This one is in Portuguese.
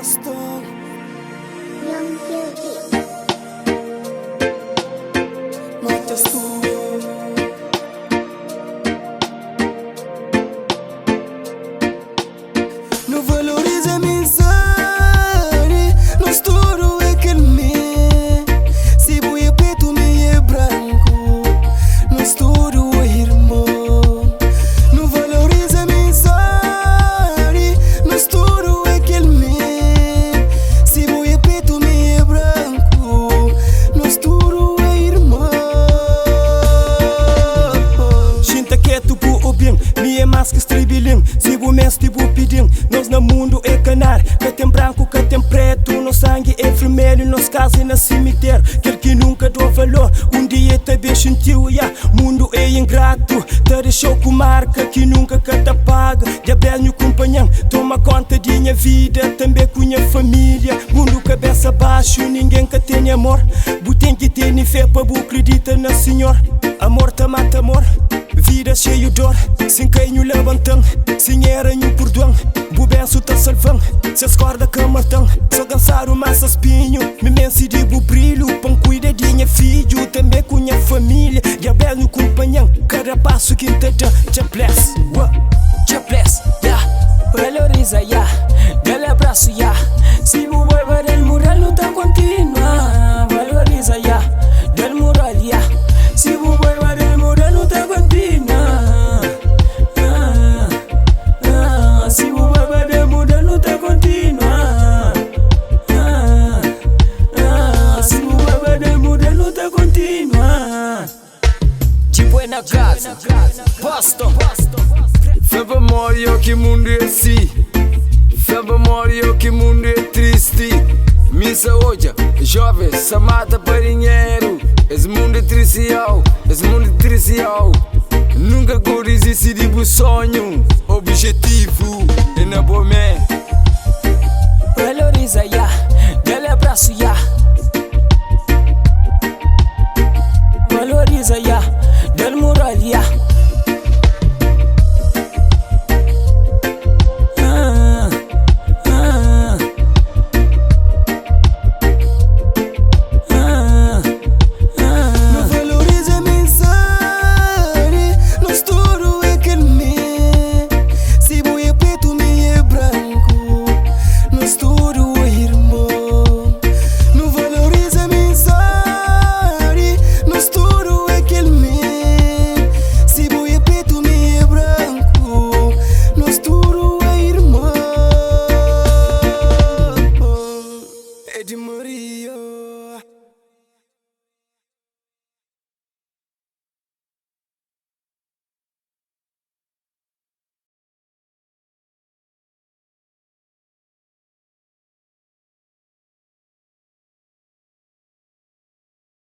Boston. Young Beauty. Notas tu. Não valoriza a miséria, não estouro aquele me. Se boi é preto, me é branco, não estouro o irmão. Não valoriza a miséria, não estouro aquele me. Se boi é preto, me é branco, não estouro o irmão. Shinta quieto por o bem, me é mais que estribilim. Se o mês tipo pedim, nós no mundo é canar. Que tem branco, que tem preto, no sangue é vermelho, nos casa é no cemitério. Quer que nunca dou valor, dia também sentiu, mundo é ingrato. Te deixou com marca que nunca que te paga. Diabel meu companhão, toma conta de minha vida, também com minha família. Mundo cabeça baixo, ninguém que tem amor. Tem que ter fé para bu acredita na Senhor. Amor te mata amor, vida cheio de dor. Sem quem o levantam, sem era o perdão. Bu benço tá salvando, se escorda que matão. Só cansar o massa espinho, me mense de bu brilho. Pão cuida de minha filho, também com minha família. Diabel no companhão, cada passo que te dá. Te bless, valoriza, dale abraço, se bu vai el mural não tá continua. Valoriza, del mural, se bu vai el mural não tá continua. Se bu vai el mural não tá continua. Se bu vai el mural não tá continua. De buena casa, Boston. Fais pas mourir que mundo é assim. Fais pas mourir que mundo é triste. Missa hoje, jovem, se mata para dinheiro. Esse mundo é triste, esse mundo é triste. Nunca corres esse tipo sonho. Objetivo, é na boa man. Valoriza, dale abraço, valoriza, del moral,